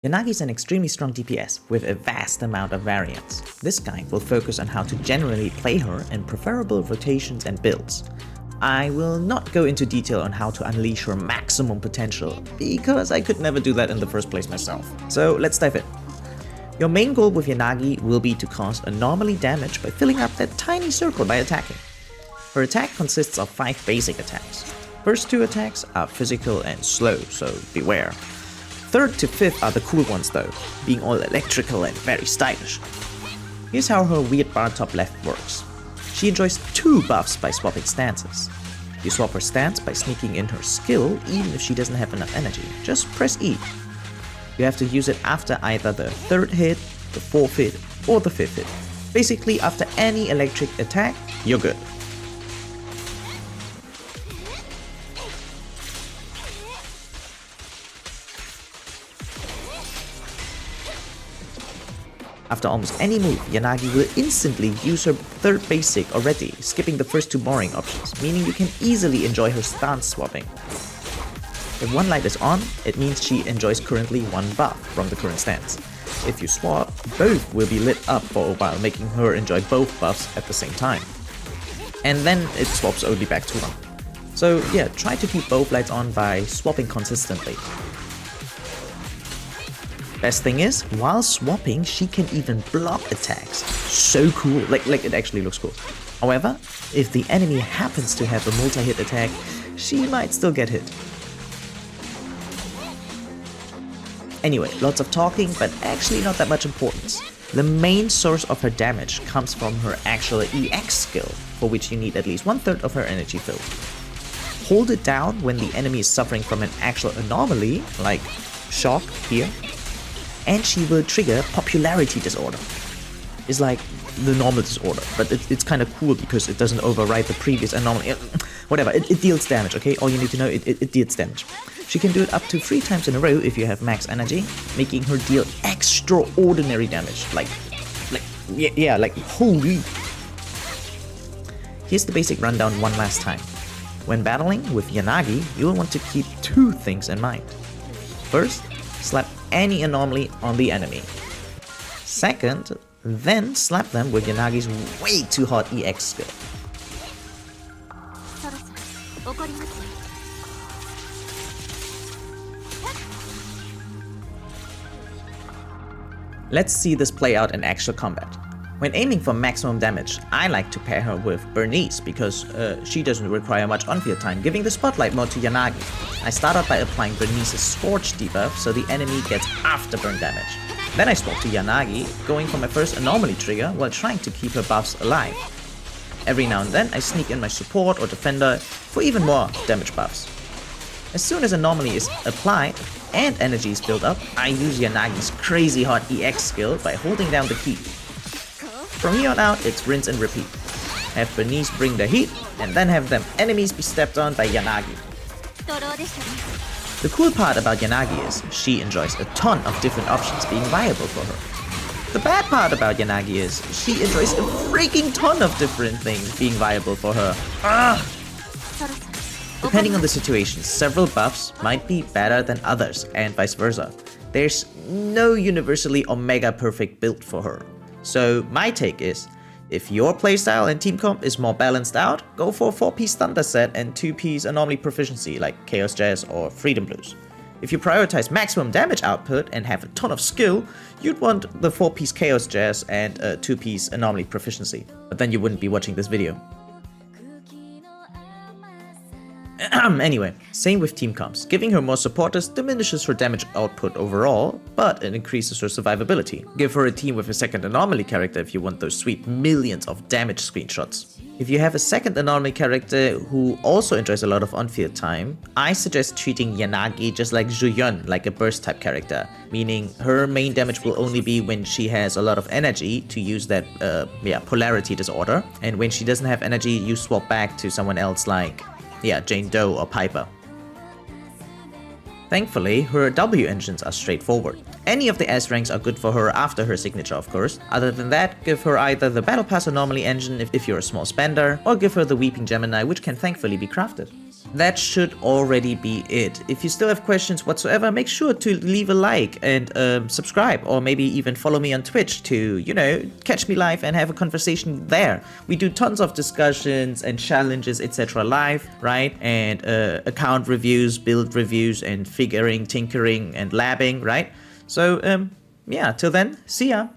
Yanagi is an extremely strong DPS with a vast amount of variance. This guide will focus on how to generally play her in preferable rotations and builds. I will not go into detail on how to unleash her maximum potential, because I could never do that in the first place myself. So let's dive in. Your main goal with Yanagi will be to cause anomaly damage by filling up that tiny circle by attacking. Her attack consists of 5 basic attacks. First 2 attacks are physical and slow, so beware. Third to 5th are the cool ones though, being all electrical and very stylish. Here's how her weird bar top left works. She enjoys 2 buffs by swapping stances. You swap her stance by sneaking in her skill even if she doesn't have enough energy. Just press E. You have to use it after either the 3rd hit, the 4th hit, or the 5th hit. Basically after any electric attack, you're good. After almost any move, Yanagi will instantly use her 3rd basic already, skipping the first 2 boring options, meaning you can easily enjoy her stance swapping. If one light is on, it means she enjoys currently 1 buff from the current stance. If you swap, both will be lit up for a while, making her enjoy both buffs at the same time. And then it swaps only back to 1. So yeah, try to keep both lights on by swapping consistently. Best thing is, while swapping, she can even block attacks. So cool, like it actually looks cool. However, if the enemy happens to have a multi-hit attack, she might still get hit. Anyway, lots of talking, but actually not that much importance. The main source of her damage comes from her actual EX skill, for which you need at least 1/3 of her energy filled. Hold it down when the enemy is suffering from an actual anomaly, like shock here, and she will trigger popularity disorder. It's like the normal disorder, but it's kind of cool because it doesn't override the previous anomaly. Whatever, it deals damage, okay? All you need to know, it deals damage. She can do it up to 3 times in a row if you have max energy, making her deal extraordinary damage. Like holy. Here's the basic rundown one last time. When battling with Yanagi, you will want to keep 2 things in mind. First, slap any anomaly on the enemy. Second, then slap them with Yanagi's way too hot EX skill. Let's see this play out in actual combat. When aiming for maximum damage, I like to pair her with Bernice because she doesn't require much on-field time, giving the spotlight more to Yanagi. I start out by applying Bernice's Scorch debuff so the enemy gets afterburn damage. Then I swap to Yanagi, going for my first anomaly trigger while trying to keep her buffs alive. Every now and then I sneak in my support or defender for even more damage buffs. As soon as anomaly is applied and energy is built up, I use Yanagi's crazy hot EX skill by holding down the key. From here on out, it's rinse and repeat. Have Bernice bring the heat, and then have them enemies be stepped on by Yanagi. The cool part about Yanagi is, she enjoys a ton of different options being viable for her. The bad part about Yanagi is, she enjoys a freaking ton of different things being viable for her. Depending on the situation, several buffs might be better than others, and vice versa. There's no universally Omega perfect build for her. So my take is, if your playstyle and team comp is more balanced out, go for a 4-piece Thunder set and 2-piece anomaly proficiency like Chaos Jazz or Freedom Blues. If you prioritize maximum damage output and have a ton of skill, you'd want the 4-piece Chaos Jazz and a 2-piece anomaly proficiency. But then you wouldn't be watching this video. Anyway, same with team comps. Giving her more supporters diminishes her damage output overall, but it increases her survivability. Give her a team with a second anomaly character if you want those sweet millions of damage screenshots. If you have a second anomaly character who also enjoys a lot of on-field time, I suggest treating Yanagi just like Zhuyun, like a burst type character, meaning her main damage will only be when she has a lot of energy to use that polarity disorder, and when she doesn't have energy, you swap back to someone else like Jane Doe or Piper. Thankfully, her W engines are straightforward. Any of the S ranks are good for her after her signature, of course. Other than that, give her either the Battle Pass anomaly engine if you're a small spender, or give her the Weeping Gemini, which can thankfully be crafted. that should already be it. If you still have questions whatsoever, make sure to leave a like and subscribe, or maybe even follow me on Twitch to, you know, catch me live and have a conversation there. We do tons of discussions and challenges, etc. live, right? And account reviews, build reviews, and figuring, tinkering, and labbing, right? So, yeah, till then, see ya.